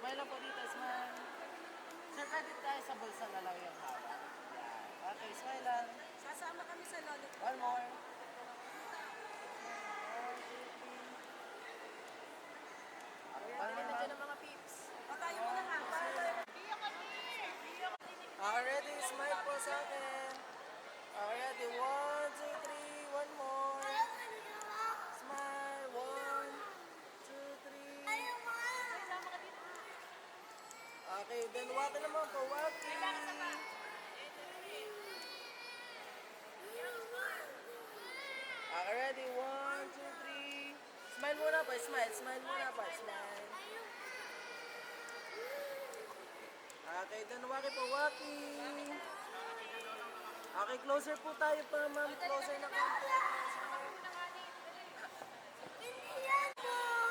Smile lang po dito, smile. Sir, pwede tayo sa bulsa na lang yung hawak. Yan. Okay, smile lang. Sasama kami sa lollipop. One more. Nandiyan ang mga peeps. O tayo muna nga. Para tayo. Ready, smile po sa akin. Ready, 1, 2, 3, one more. Smile, 1, 2, 3. Okay, then waki naman po, waki. Okay, ready, 1, 2, 3. Smile muna pa, smile, smile muna pa, smile. Okay, then waki po, waki. Okay, closer po tayo pa, ma'am. Closer na konti.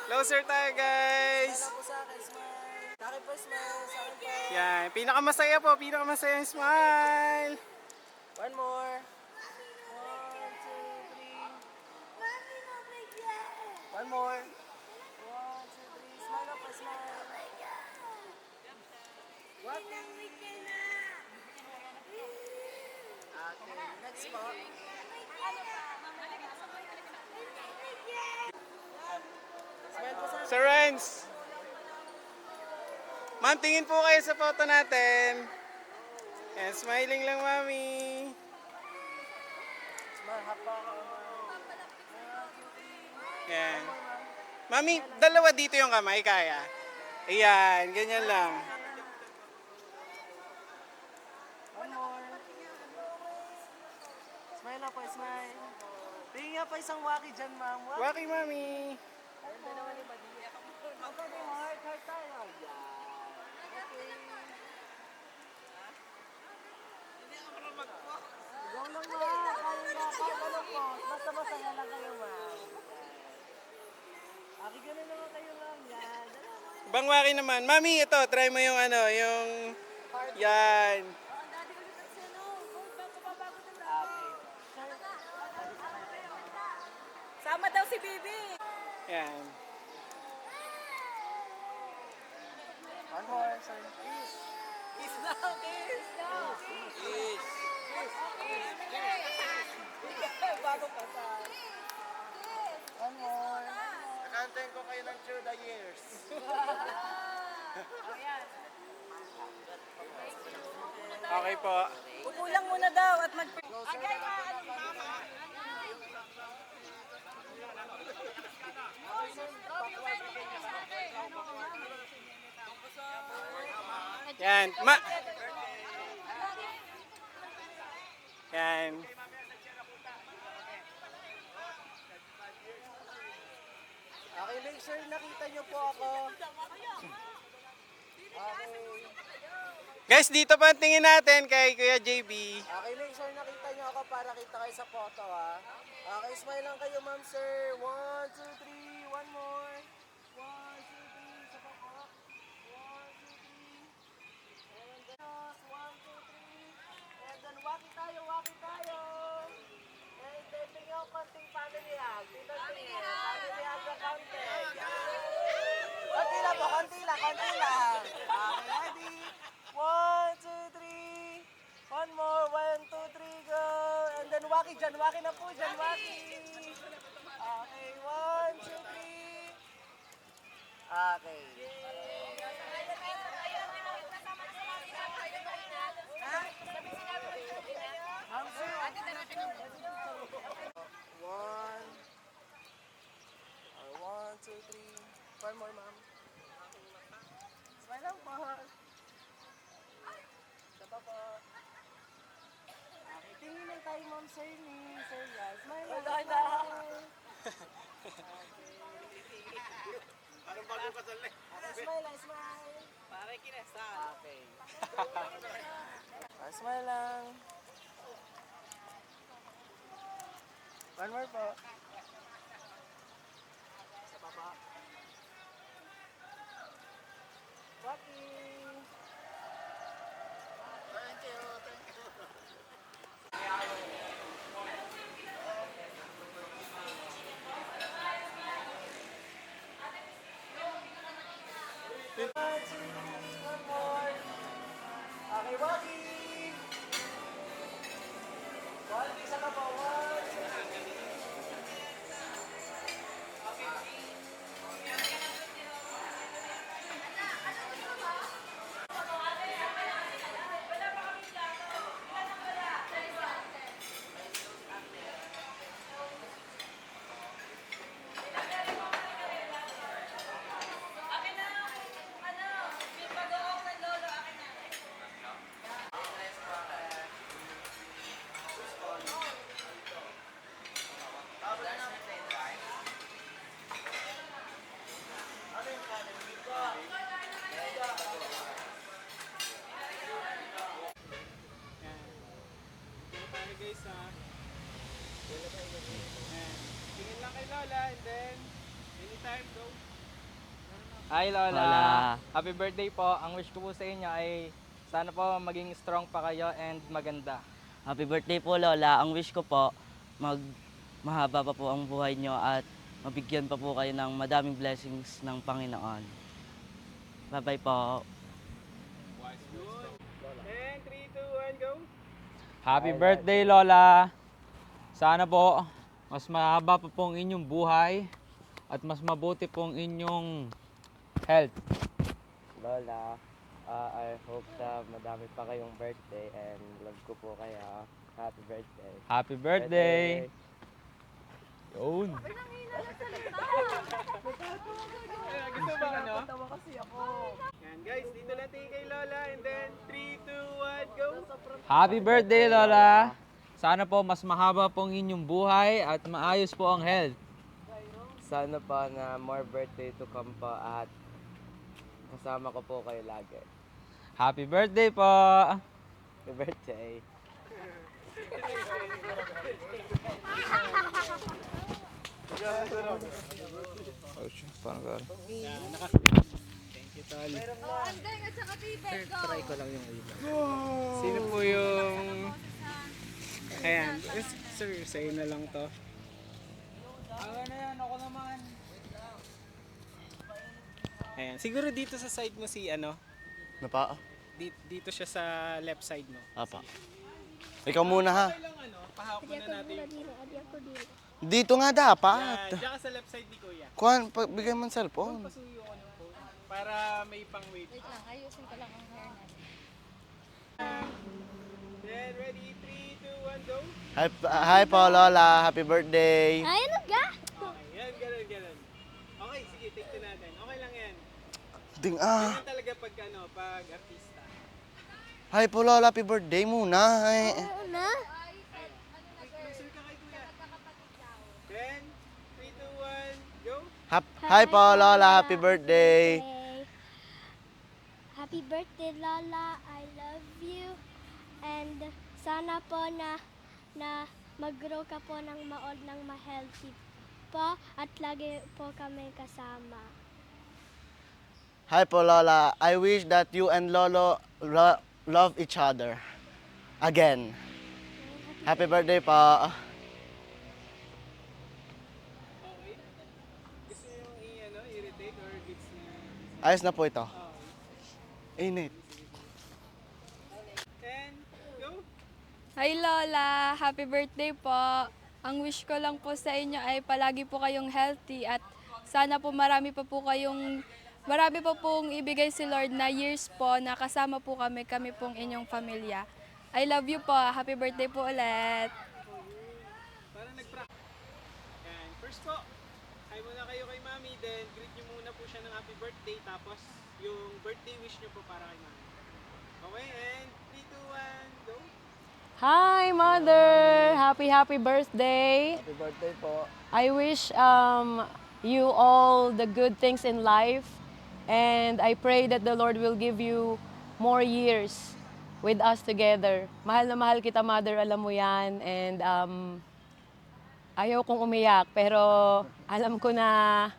Closer tayo, guys. Smile po sa akin, smile. Sa akin po, smile. Sa akin po. Yan, pinakamasaya po, pinakamasaya yung smile. One more. 1, 2, 3. One more. 1, 2, 3. Smile up, smile. Waki. Okay, next po. Smile po sa akin. Sir Renz. Ma'am, tingin po kayo sa photo natin. Yan, smiling lang, mami. Smile, hapa ka. Yan. Mami, dalawa dito yung kamay, kaya? Ayan, ganyan lang. One more. Smile na po, smile. Tingin nga pa isang waki dyan, ma'am. Waki, mami. Okay, di heart, heart tayo. Yan. Okay. Ikaw lang, ma'am. Kaya na, kahit ano po. Basta masaya lang kayo, ma'am. Aki, ganun naman kayo, ma'am. Yan. Bang waki naman. Mami, ito, try mo yung ano, yung... Yan. Ang dati ulit ang sino. Bago ng Okay. Sama daw si Bibi. Yan. One more, sir. Please. Kiss now, kiss now. Please. Bago pa sa... One more. Nakantayin ko kayo ng through the years. Okay po. Pupulang muna daw at mag... Closer na lang po natin. Yan. Yan. Okay, make sure nakita niyo po ako. Okay. Guys, dito pa ang tingin natin kay Kuya JB. Okay, make sure nakita niyo ako para kita kayo sa photo, ha. Okay, smile lang kayo, ma'am, sir. 1, 2, 3. One more. 1, 2, 3. Isa pa po. 1, 2, 3. And then, 1, 2, 3. And then, waki tayo, waki tayo. And then, tingin ako konting family hug. Dito tingin. Family hug na konti. Konti lang po, konti lang, konti lang. Okay, ready? 1, 2, 3. One more. 1, 2, 3, go. And then waki dyan. Waki na po dyan. Waki. Okay. 1, 2, 3. Okay. One. 1, 2, 3. One more, ma'am. Smile lang po. Isa pa po. Okay, tingin lang tayo, ma'am, sir ni Sir Yas. Smile lang. Parang bago pa sa Okay, smile lang, smile. Pare kinasal. Okay. Smile lang. One more po. Isa pa po. Waki. Thank you, thank you. One, two, Lola, and then, anytime, go. Hi Lola. Lola. Happy birthday po. Ang wish ko po sa inyo ay sana po maging strong pa kayo and maganda. Happy birthday po, Lola. Ang wish ko po, mahaba pa po ang buhay nyo at mabigyan pa po kayo ng madaming blessings ng Panginoon. Bye-bye po. And 3, 2, 1, go. Happy birthday, Lola! Sana po, mas mahaba pa pong inyong buhay at mas mabuti pong inyong health. Lola, I hope na madami pa kayong birthday and love ko po kayo. Happy birthday. Happy birthday! Yun! Gusto ba ano? Yan guys, dito lang tingin kay Lola, and then 3, 2, 1, go. Happy birthday, Lola! Sana po mas mahaba pong inyong buhay at maayos po ang health. Sana pa na more birthday to come pa at kasama ko po kayo lagi. Happy birthday po! Happy birthday. Thank you, Tol. Andeng at saka Tibet, go! Sino po yung... Ayan, sir, sa'yo na lang to. Ayan, siguro dito sa side mo si ano, Napa? dito siya sa left side mo. Apa. Ikaw muna ha. Okay lang ano, pahawak na natin yung... Dito nga dapat. Yan, diyan ka sa left side ni Kuya. Kuhan, bigay mo ng cellphone. Pasuyo ko ng phone para may pang wait. Wait lang, ayusin ko lang ang hair natin. Then, ready, 3, 2, 1, go. Hi po, Lola. Happy birthday. Ay, ano ga? Okay, yan, ganun. Okay, sige, take to natin. Okay lang yan. Ding Ganyan talaga pag ano, pag artista. Hi po, Lola. Happy birthday muna. Ay. Ano na? Closer ka kay Kuya. Then, 3, 2, 1, go. Hi po, Lola. Happy birthday. Happy birthday, Lola. I love you. And sana po na mag-grow ka po ng maod ng ma-healthy po at lagi po kami kasama. Hi po, Lola. I wish that you and Lolo love each other. Again. Happy birthday po. Gusto nyo yung i-rotate or gets na? Ayos na po ito. Init. 10, go. Hi Lola! Happy birthday po! Ang wish ko lang po sa inyo ay palagi po kayong healthy at sana po marami pa pong ibigay si Lord na years po na kasama po kami pong inyong pamilya. I love you po. Happy birthday po ulit. Para nag-practice. Yan. First po, hi muna kayo kay Mami, then greet nyo muna po siya ng happy birthday, tapos yung birthday wish nyo po para kay Mami. Okay, and 3, 2, 1, go. Hi, Mother! Happy birthday! Happy birthday po. I wish you all the good things in life, and I pray that the Lord will give you more years with us together. Mahal na mahal kita, Mother, alam mo yan, and ayaw kong umiyak, pero alam ko na,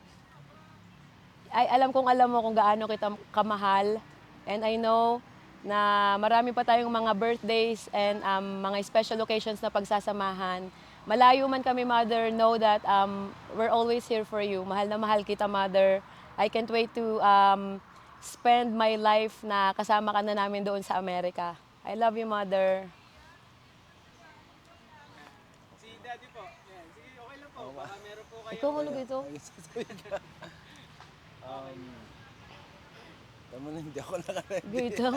alam mo kung gaano kita kamahal, and I know na marami pa tayong mga birthdays and mga special occasions na pagsasamahan. Malayo man kami, Mother, know that we're always here for you. Mahal na mahal kita, Mother. I can't wait to spend my life na kasama ka na namin doon sa Amerika. I love you, Mother. Si Daddy po. Yan. Sige, okay lang po. Baka meron po kayo. Ikaw hulog ito. Tama na, hindi ako nakaready. Dito.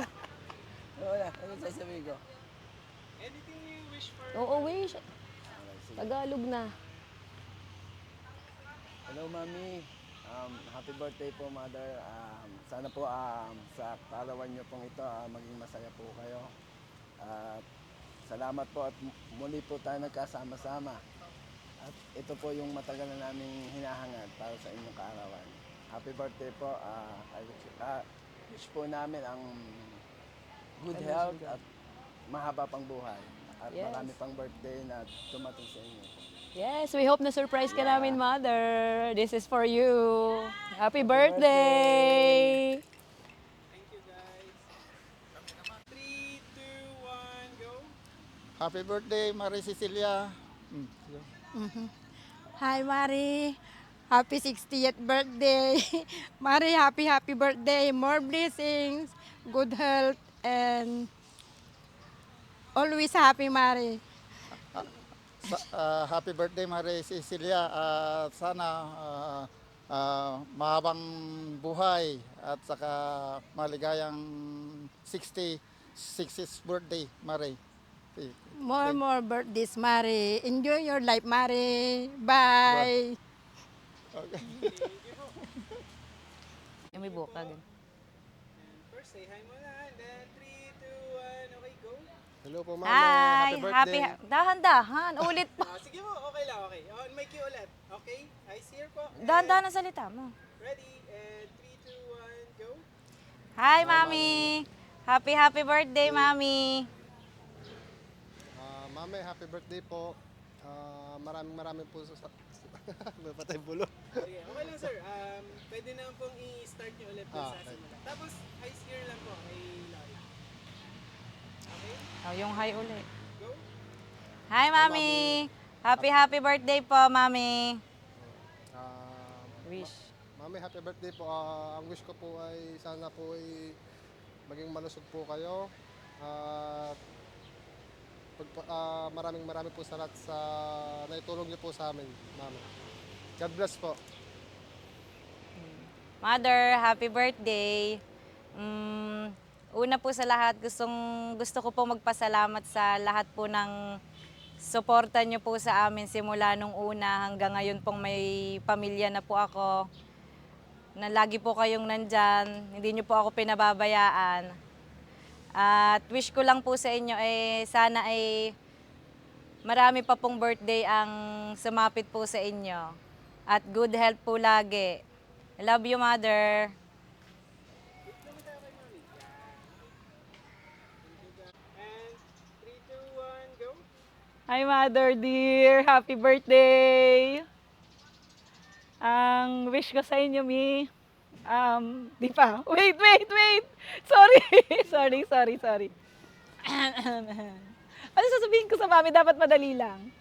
Wala, ano sasabihin ko? Anything you wish for? Oo, wish. Tagalog na. Hello, Mami. Happy birthday po, Mother. Sana po sa karawan niyo pong ito, maging masaya po kayo. At salamat po at muli po tayo nagkasama-sama. At ito po yung matagal na naming hinahangad para sa inyong kaarawan. Happy birthday po. Wish po namin ang good health at mahaba pang buhay. At Yes. marami pang birthday na tumating sa inyo. Yes, we hope na surprise ka namin, Mother. This is for you. Happy birthday! Thank you guys. 3, 2, 1, go. Happy birthday, Marie Cecilia. Hi, Mari. Happy 60th birthday. Mari, happy birthday. More blessings, good health, and always happy, Mari. Happy birthday, Marie Cecilia. Sana mahabang buhay at saka maligayang 60th birthday, Marie. More birthdays, Mari. Enjoy your life, Mari. Bye. May bukag. And first, say hi muna. And then 3, 2, 1, okay, go. Hello po, Mami. Hi! Happy birthday. Dahan-dahan. Ulit pa. Sige po, okay lang, okay. On mic you ulit. Okay? Eyes here po. And Dahan-dahan ang salita mo. ready. And 3, 2, 1, go. Hi, Mami! Happy birthday, Mami! Mami, happy birthday po. Maraming po sa... Patay bulo. Sige, okay lang sir. Pwede na pong i-start nyo ulit dun sa Okay. simula. Tapos, eyes here lang po kay Lola. Okay? Oh, yung hi ulit. Go. Hi, Mami! Happy birthday po, Mami! Wish. Mami, happy birthday po. Ang wish ko po ay sana po ay maging malusog po kayo. At maraming po salamat sa naitulong niyo po sa amin, Mami. God bless po. Mother, happy birthday. Una po sa lahat, gusto ko po magpasalamat sa lahat po ng suporta niyo po sa amin simula nung una hanggang ngayon pong may pamilya na po ako. Na lagi po kayong nandyan, hindi niyo po ako pinababayaan. At wish ko lang po sa inyo sana marami pa pong birthday ang sumapit po sa inyo. At good health po lagi. I love you, Mother. And 3, 2, 1, go. Hi, Mother dear. Happy birthday. Ang wish ko sa inyo, Mi. Di pa. Wait. Sorry. Ano sasabihin ko sa mami? Dapat madali lang.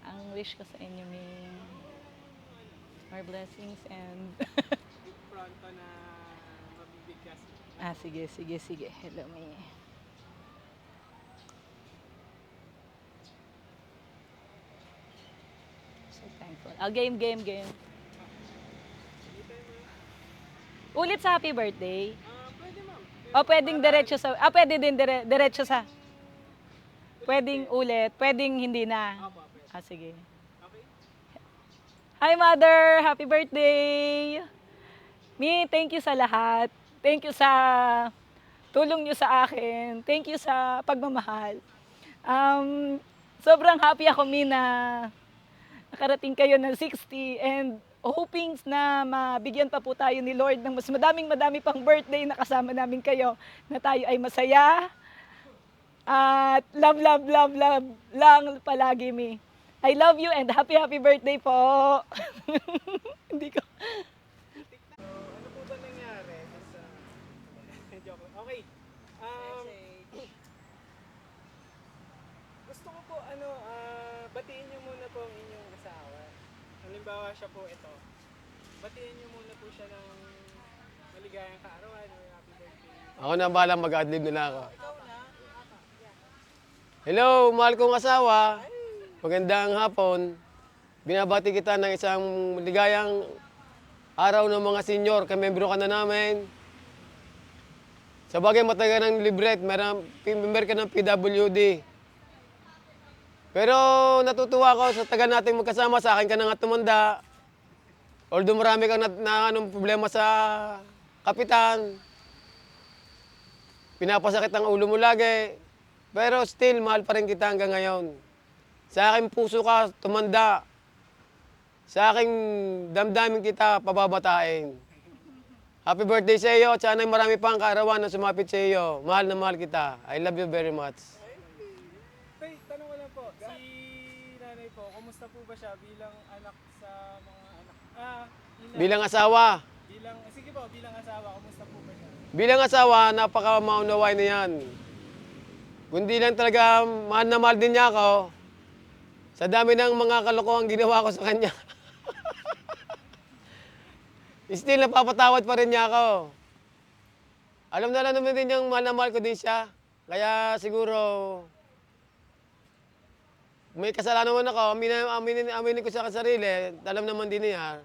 Ang wish ko sa inyo, Mi. More blessings and... Big pronto na mabibigkas. Sige. Hello, Mi. So thankful. Game. Ulit sa happy birthday. Pwede ma'am. O pwedeng diretso sa... pwede din diretso sa... Pwedeng ulit, pwedeng hindi na. Opo, pwede. Sige. Okay? Hi, Mother! Happy birthday! Mi, thank you sa lahat. Thank you sa tulong niyo sa akin. Thank you sa pagmamahal. Sobrang happy ako, Mi, na nakarating kayo ng 60 and hoping na mabigyan pa po tayo ni Lord ng mas madami pang birthday na kasama namin kayo, na tayo ay masaya. At love lang palagi, Mi. I love you and happy birthday po. Hindi ko. So, ano po ba nangyari? Joke. Okay. Gusto ko po, batiin niyo muna po ang inyong asawa. Halimbawa siya po ito. Batiin niyo muna po siya ng maligayang kaarawan or happy birthday. Ako na bahala mag-adlib nila ako. Hello, mahal kong asawa. Magandang hapon. Binabati kita ng isang ligayang araw ng mga senior. Kamembro ka na namin. Sa bagay matagal ng libret, member ka ng PWD. Pero natutuwa ako sa tagal nating magkasama. Sa akin ka na nga tumanda. Although marami kang problema sa kapitan. Pinapasakit ang ulo mo lagi. Pero still, mahal pa rin kita hanggang ngayon. Sa aking puso ka, tumanda. Sa aking damdamin kita, pababatain. Happy birthday sa iyo. Sana'y marami pang kaarawan na sumapit sa iyo. Mahal na mahal kita. I love you very much. Tanong ko lang po. Si nanay po, ba siya bilang anak sa mga anak? Bilang asawa. Sige po, bilang asawa, kumusta po ba siya? Bilang asawa, napaka-maunaway na yan. Kundi lang talaga, mahal na mahal din niya ako. Sa dami ng mga kalokohan ginawa ko sa kanya. Still, napapatawad pa rin niya ako. Alam na naman din niyang mahal na mahal ko din siya. Kaya siguro, may kasalanan naman ako, aminin ko sa sarili, alam naman din niya.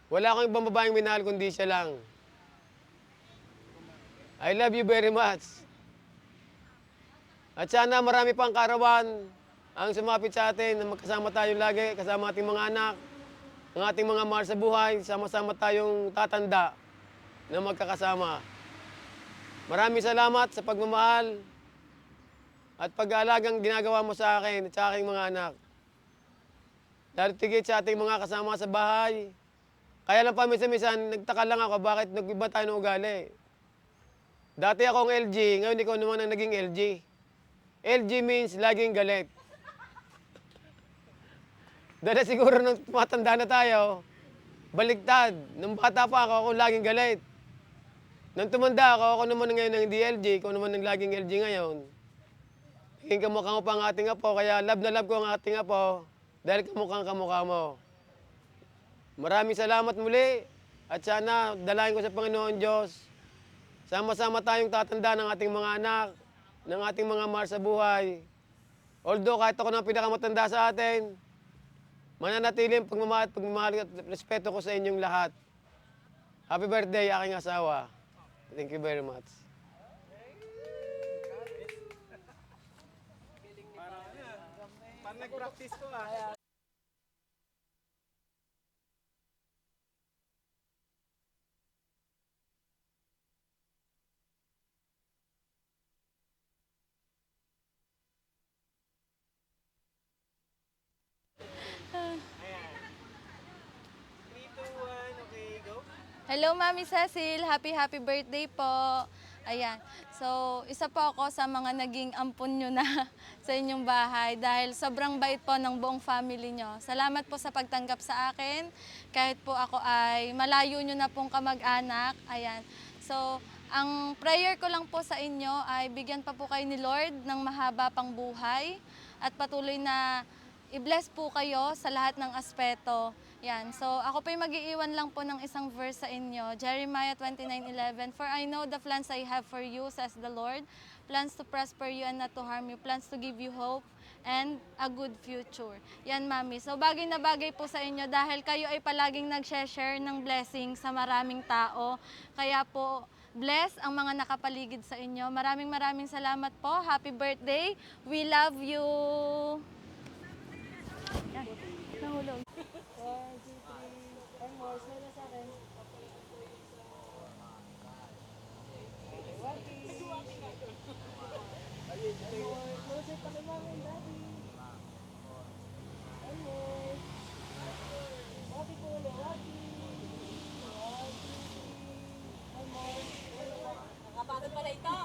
Wala akong ibang babaeng minahal kundi siya lang. I love you very much. At sana marami pang karawan ang sumapit sa atin na magkasama tayo lagi, kasama ating mga anak, ang ating mga mahal sa buhay, sama-sama tayong tatanda na magkakasama. Maraming salamat sa pagmamahal at pag-aalagang ginagawa mo sa akin at sa aking mga anak. Lalo tigit sa ating mga kasama sa bahay. Kaya lang paminsan-minsan, nagtaka lang ako bakit nag-iba tayo ng ugali. Dati akong LG, ngayon ikaw naman ang naging LG. LG means laging galit. Dahil siguro nung matanda na tayo, baliktad. Nung bata pa ako laging galit. Nung tumanda ako naman ngayon ang hindi LG, ako naman ang laging LG ngayon. Tingin kamukha mo pa ang ating apo, kaya love na love ko ang ating apo dahil kamukhang kamukha mo. Maraming salamat muli at sana dalahin ko sa Panginoon Diyos. Sama-sama tayong tatanda ng ating mga anak, ng ating mga mahal sa buhay. Although kahit ako na pinakamatanda sa atin, mananatiling pagmamahal at respeto ko sa inyong lahat. Happy birthday, aking asawa. Thank you very much. Parang nag-practice ko ah. Ayan. 3, 2, 1, okay, go. Hello, Mami Cecil. Happy birthday po. Ayan. So, isa po ako sa mga naging ampon nyo na sa inyong bahay dahil sobrang bait po ng buong family nyo. Salamat po sa pagtanggap sa akin. Kahit po ako ay malayo nyo na pong kamag-anak. Ayan. So, ang prayer ko lang po sa inyo ay bigyan pa po kayo ni Lord ng mahaba pang buhay at patuloy na i-bless po kayo sa lahat ng aspeto. Yan. So, ako po'y mag-iiwan lang po ng isang verse sa inyo. Jeremiah 29:11, "For I know the plans I have for you, says the Lord, plans to prosper you and not to harm you, plans to give you hope and a good future." Yan, Mami. So, bagay na bagay po sa inyo dahil kayo ay palaging nag-share ng blessing sa maraming tao. Kaya po, bless ang mga nakapaligid sa inyo. Maraming salamat po. Happy birthday. We love you. Yan. Nahulog. 1, 2, 3. One more. Smile na sa akin. Waki. Closer pa kay mami and daddy. One more. Waki po ulit. Waki. 1, 2, 3. One more. Nakapagod pala ito.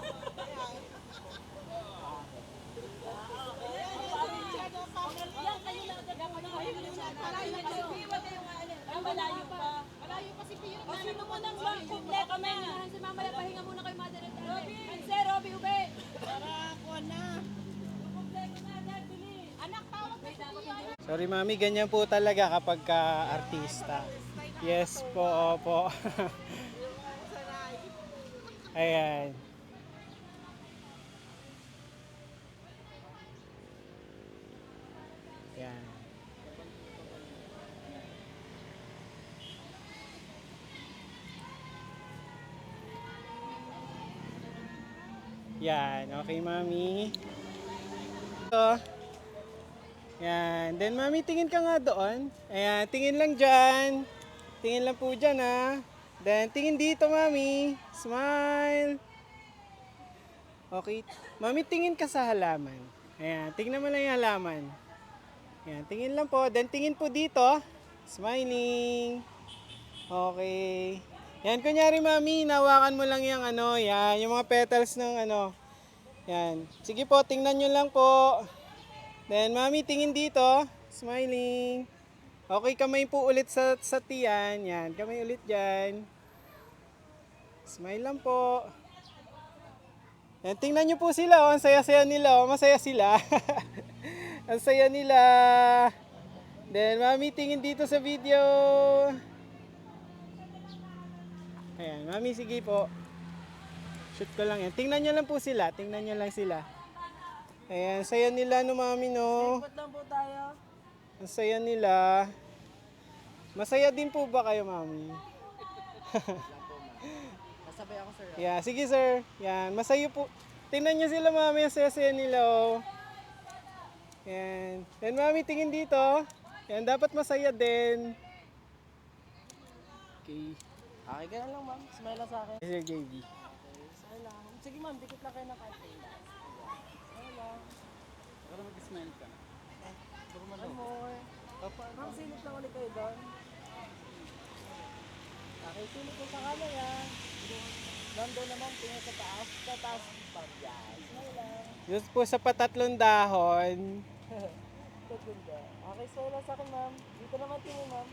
Malayo pa. Malayo pa si Pio. O sino mo nang kompleto kami? Si Mama, pahinga muna kay Mother and Daddy. Anse, Robby, ube. Para ako na. Kompleto na, Daddy. Anak, tawag mo si Pio. Sorry mami, ganyan po talaga kapag ka-artista. Yes po, opo. Ayan. Ayan. Yan, okay mami. Ito. Yan, then mami tingin ka nga doon. Ayan, tingin lang dyan. Tingin lang po dyan ha. Then tingin dito mami. Smile. Okay. Mami tingin ka sa halaman. Ayan, tingnan mo lang yung halaman. Ayan, tingin lang po. Then tingin po dito. Smiling. Okay. Yan, kunyari mami, nawakan mo lang yung ano, yan, yung mga petals ng ano. Yan. Sige po, tingnan nyo lang po. Then, mami, tingin dito. Smiling. Okay, kamay po ulit sa tiyan. Yan, kamay ulit dyan. Smile lang po. Yan, tingnan nyo po sila. Oh. Ang saya-saya nila. Oh. Masaya sila. Ang saya nila. Then, mami, tingin dito sa video. Ayan, mami, sige po. Shoot ko lang yan. Tingnan nyo lang po sila. Tingnan nyo lang sila. Ayan, saya nila no, mami, no? Ikot lang po tayo. Ang saya nila. Masaya din po ba kayo, mami? Masabay ako, sir. Yeah, sige, sir. Yan, masaya po. Tingnan nyo sila, mami. Ang saya-saya nila, oh. Yan. Yan, mami, tingin dito. Yan, dapat masaya din. Okay. Okay, ganun lang, ma'am. Smile lang sa akin. Sir JB. Okay, smile lang. Sige, ma'am. Dikit lang kayo ng kaunti. Smile lang. Para mag-smile ka. One more. Ma'am, silip lang ulit kayo doon. Okay, silip ko sa camera. Ma'am, doon naman. Tingin sa taas. Sa taas. Ma'am, yan. Smile lang. Diyos po sa patatlong dahon. Ganda. Okay, smile lang sa akin, ma'am. Dito naman tingin, ma'am.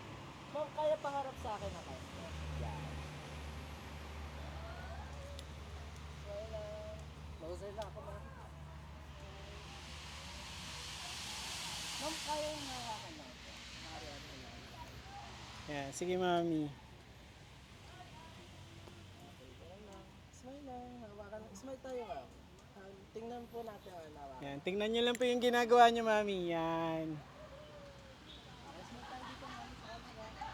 Ma'am, kaya pangarap sa akin na kayo. Yan. Smile lang. Closer lang ako, ma'am. Ma'am, kaya yung hawakan lang. Marian mo lang. Yan, sige, mami. Okay, ganun lang. Smile lang. Hawakan. Smile tayo, ma'am. Tingnan po natin ang hawakan. Yan, tingnan nyo lang po yung ginagawa nyo, mami. Yan. Okay, smile tayo dito, ma'am. Sa camera.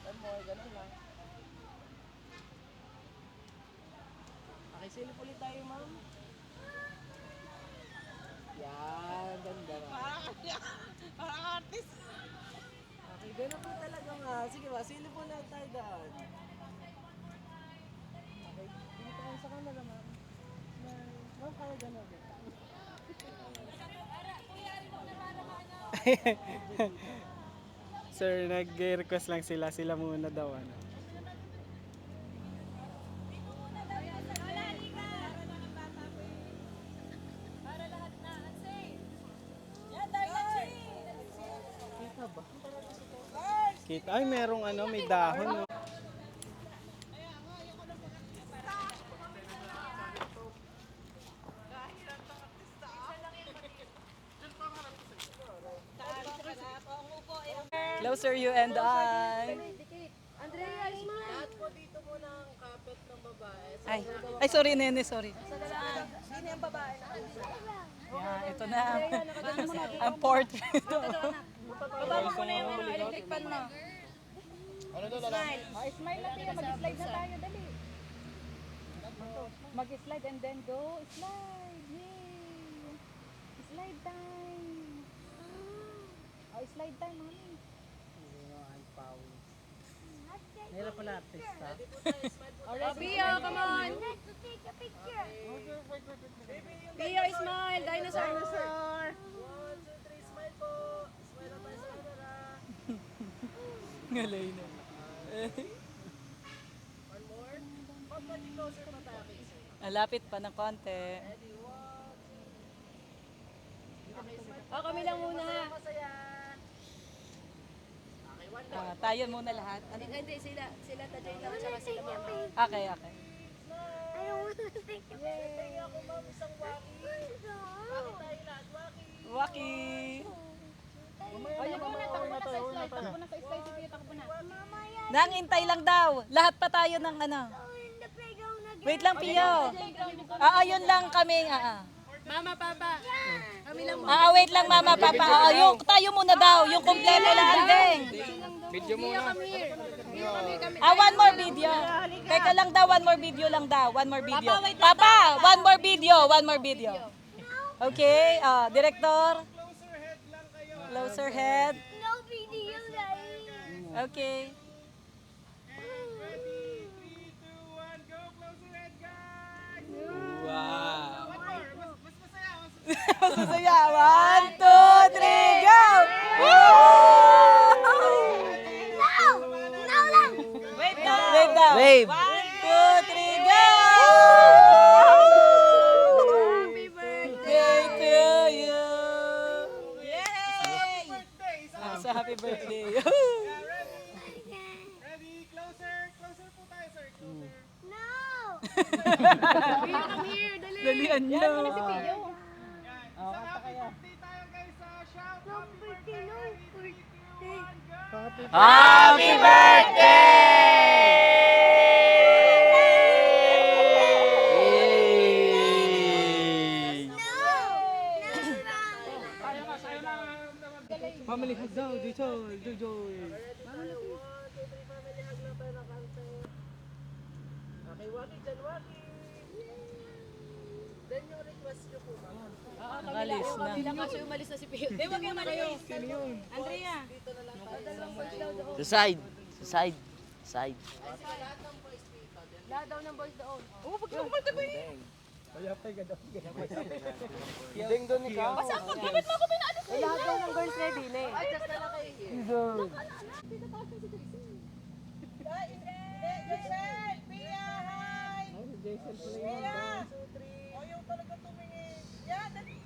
One more. Ganun lang. Okay, silip ulit tayo, ma'am. Yan, ganda na. Parang artist. Okay, ganun po talaga nga. Sige ba, silip po na tayo daan. Okay, dito tayo sa camera, ma'am. Ma'am, kaya ganun. Sir, nag-request lang sila. Sila muna daw, ano. Kita ba? Kita, ay, merong ano, may dahon, no. Closer you and I. Andrea, smile! Lahat po dito muna ang kapit ng babae. Ay, sorry, nene, sorry. Sino yung babae? Yan, ito na. Ang portrait. Baba mo muna yung electric fan mo. Smile. Smile na tayo. Mag-slide na tayo. Dali. Mag-slide and then go. Slide. Yay. Slide time. Oh, slide time, mami. Nila pala artista. Pio, come on. Take a picture. Pio, smile. Dinosaur. Dinosaur! 1, 2, 3, smile po! Smile lang tayo sa camera. Ngalay na. One more. Pag pwede closer pa tayo kay sir. Malapit pa ng konti. Ready? 1, 2. Oh, kami lang muna ha. Masaya. Okay, one more. Tayo muna lahat. Hindi, sila Tajoy lang at saka sila mama. Okay, okay. I don't want to take a picture. Tingnan ako, ma'am, isang waki. Waki tayo lahat, waki. Waki! O, yung muna, takbo na sa slide. Takbo na sa slide. Sige, takbo na. Nangintay lang daw. Lahat pa tayo ng ano. In the playground again. Wait lang, Pio. Yun lang kami. Mama, papa. Kami lang Wait lang, mama, papa. Yung tayo muna daw. Yung kompleto lang, Andeng. Video muna. One more video. Teka lang daw, one more video lang daw. One more video. Papa, one more video. One more video. Okay, director. Closer head. No video, guys. Okay. Ready? 3, 2, 1, go! Closer head, guys! Wow. Masasaya. 1, 2, 3, go! Wait daw. Wave. 1, 2, 3, go! Happy birthday to you. happy birthday. Yeah, ready? Ready? Closer! Closer po tayo, sir. Closer. No! Come here, dali. Dalian nyo. Yan. Isang happy birthday tayo, guys. Shout! Happy birthday! Ready? 3, 2, 1, go! Happy Family hug daw, dito, Joy. Family hug lang tayo ng kante. Okay, Waki dyan, Waki. Then yung request nyo po, ma'am. Nakalis na. Hindi kasi umalis na si Pio. Di, wag yung malis. Sino yun? Andrea. Sa side. Sa side. Side. Lahat daw ng boys doon. Oo, pag kumanta ba yun? Ding doon ikaw. Basta ako, gimit mo ako pinaano sa'yo. Lahat daw ng girls ready na eh. Ay, just na lang kayo here. Jason! Pia, hi! Pia! 2, 3. O, yung talaga tumingin. Yeah, dali.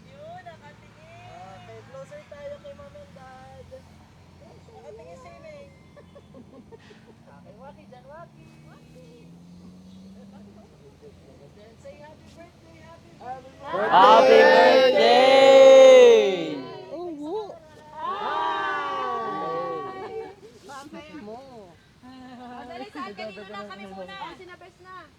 Yun, nakatingin. Okay, closer tayo kay mom and dad. Nakatingin si Ineng. Okay, Waki dyan, Waki. Then say happy birthday, happy birthday. Happy birthday! Dali, saan ka dito lang kami muna. Sinabes na.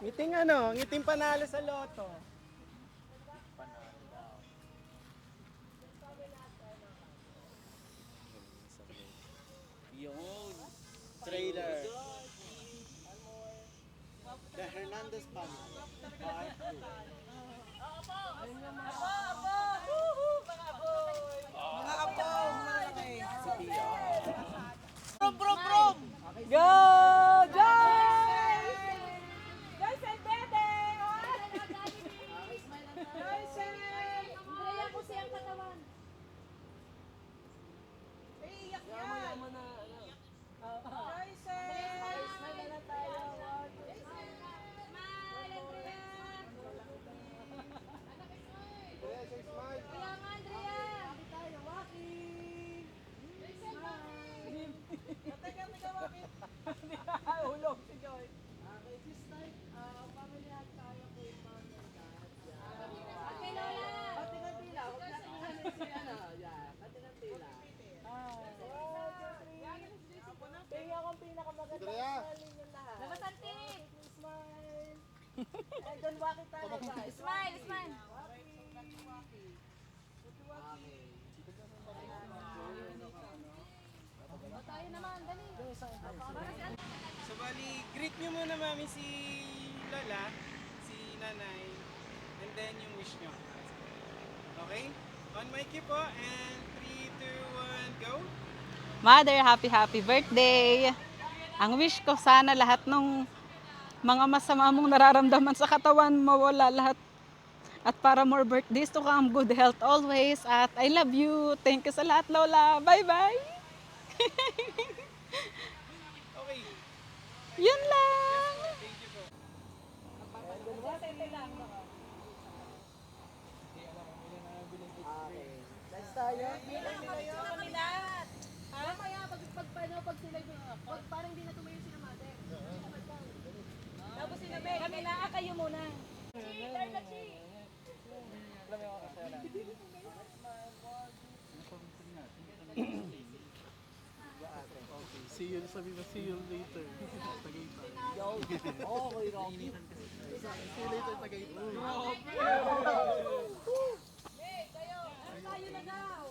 Ngiting ano? Ngiting panalo sa loto. Yun. Trailer. The Hernandez family. Part 2. Go, Joy! Andrea, pusi ang katawan. Hulog si Joy. Okay, this time, family hug tayo kay mom and dad. Okay, Lola. Pati ng tila, huwag natin kuhanin si ano. Yeah, pati ng tila. Tingnan akong pinakamaganda. Smile ninyo lahat. Labasantin. Smile. And then Waki tayo, guys. Smile, smile. Waki. Tayo naman, dali. So bali, greet nyo muna mami si Lola, si Nanay, and then yung wish nyo. Okay? On my cue po, and 3, 2, 1, go! Mother, happy birthday! Ang wish ko sana lahat ng mga masama mong nararamdaman sa katawan mawala lahat. At para more birthdays to come, good health always. At I love you. Thank you sa lahat, Lola. Bye-bye! Okay. Yun lang! Thank you po. Okay. Next tayo. Bilang nila yun. Kami lahat. Mamaya, pag sila, parang hindi na tumayo sila mother. Tapos sila, kami na, kayo muna. See you, sabi mo, see you later. Tagaytay. Okay, Rocky. See you later, Tagaytay. Tayo na daw.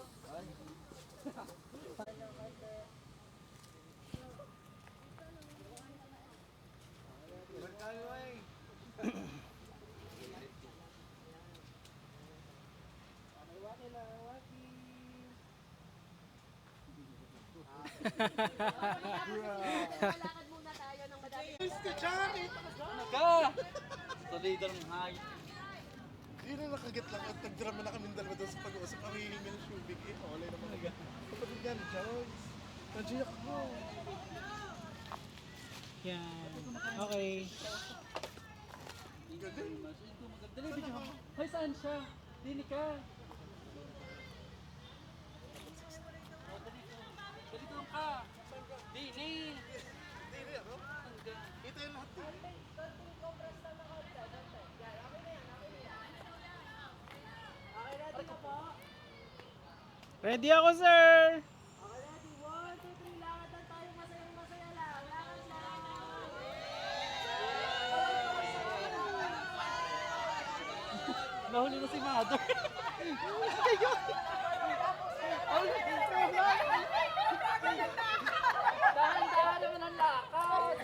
Lalakad muna tayo ng madami. leader ng hayop. Yun na nakagat lang at nagdrama na kami dalawa doon sa pag-uusap. Ang hihingi ng shubig eh. Wala naman agad. Kapatid yan, Joyce. Nandiyak mo. Yan. Okay. Dali, video mo. Hoy, saan siya? Dini ka. Dali ka. Dini. Dini ako? Ito yung lahat eh. Ready ako, sir! Nahuli na si Mother. Dahan-dahan naman ang lakad.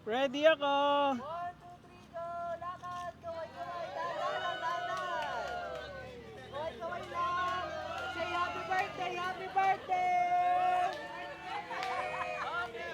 Ready ako! 1, 2, 3, go! Lakad! Kaway-kaway! Dahan lang, dahan! Kaway-kaway lang! Say happy birthday! Happy birthday! Happy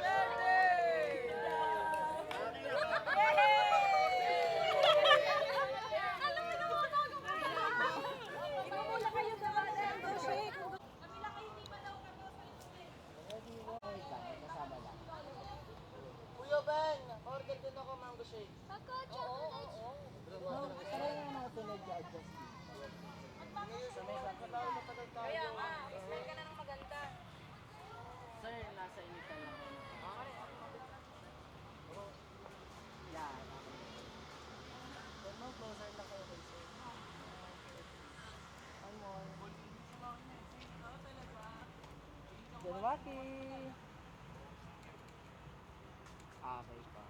Kuya Ben, order din ako mango shake. Ako, chocolate. Try na natin nag-adjust. Kaya nga, smell ka na ng maganda. Sir, nasa initan lang kayo. Yan. Then mo, closer lang kayo kay sir. One more. Janwaki! Okay pa.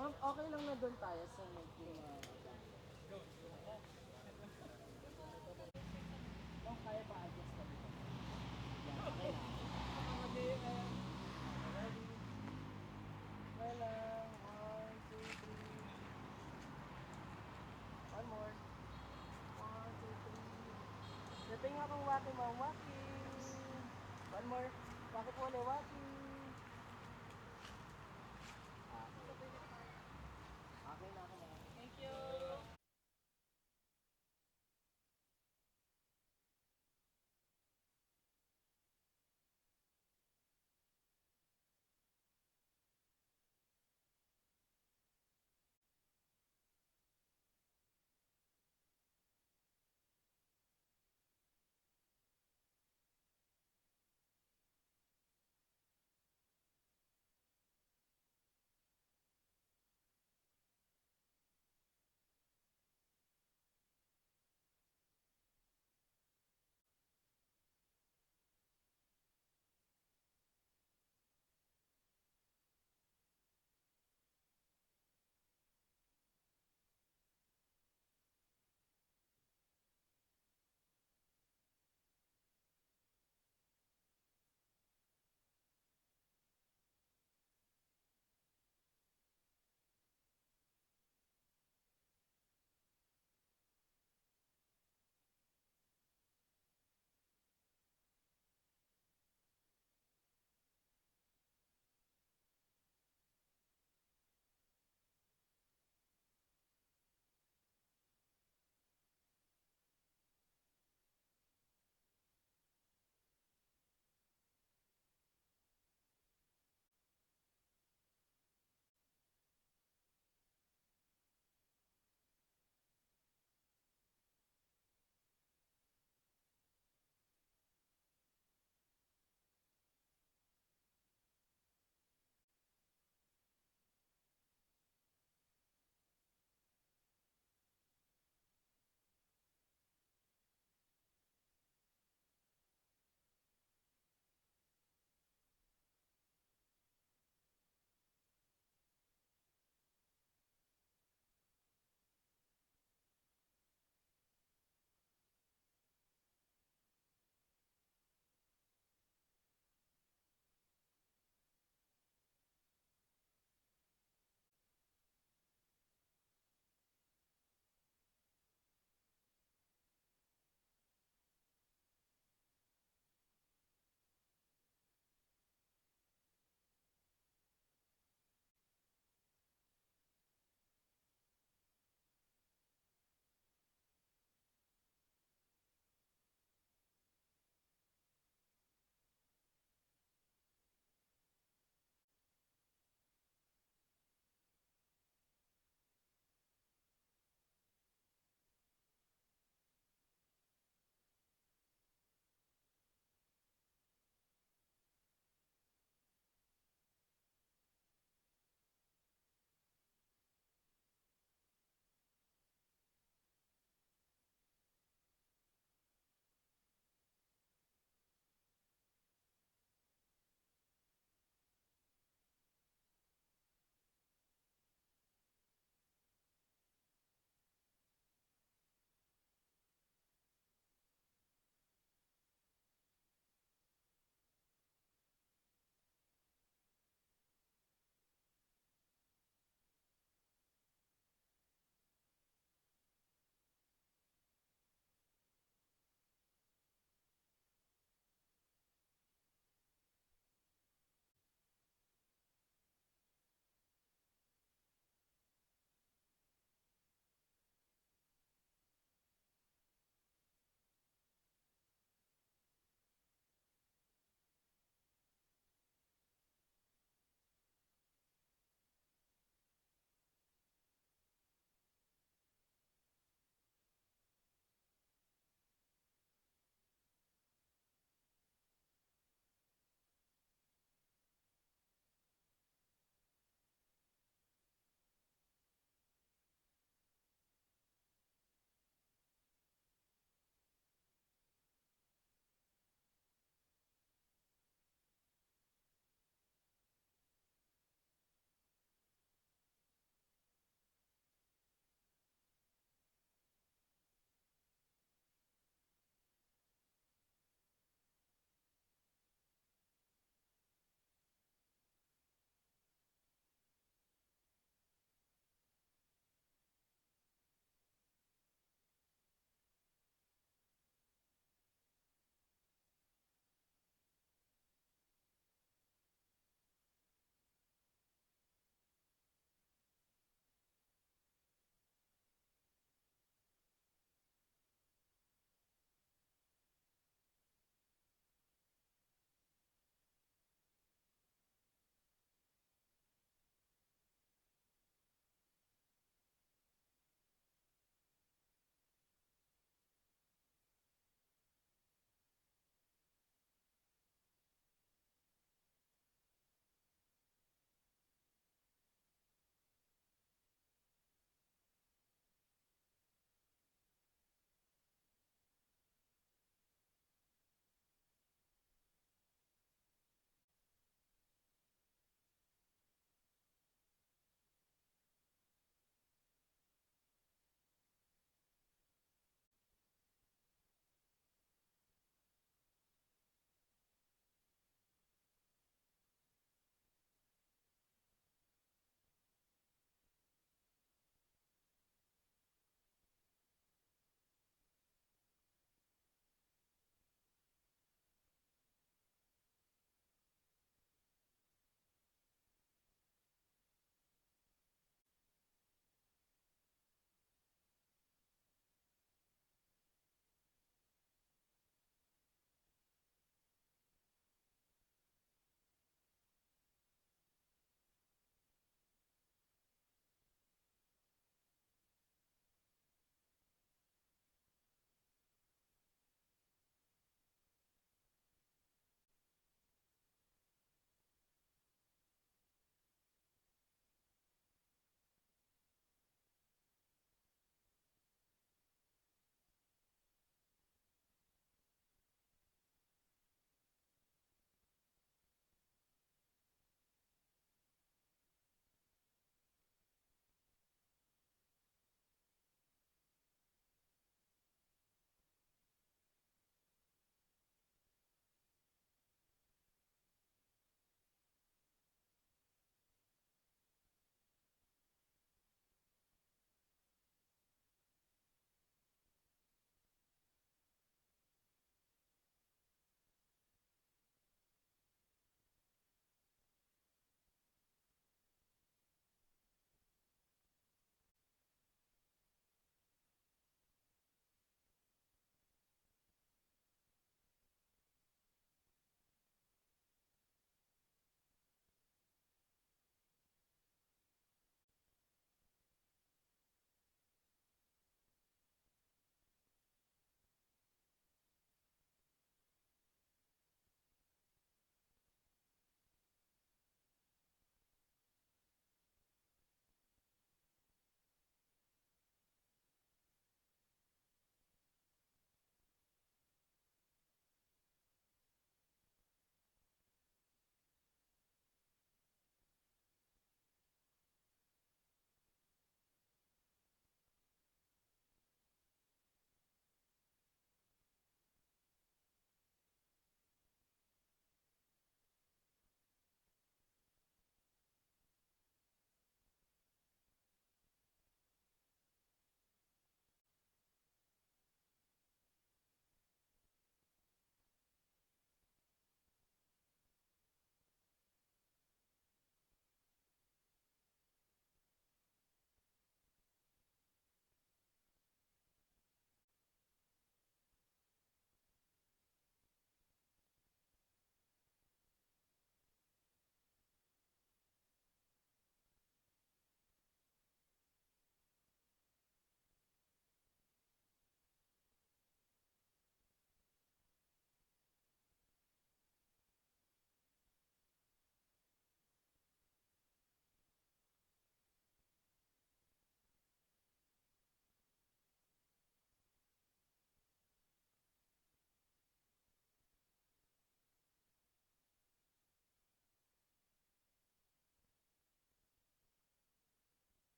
Ma'am, okay lang na doon tayo sa mag-klima. Ma'am, kaya pa adjust ka dito. Yan, okay na. Ready? Okay lang. 1, 2, 3. One more. 1, 2, 3. Dating akong waki, ma'am. Waki. One more. Waki po ulit, waki.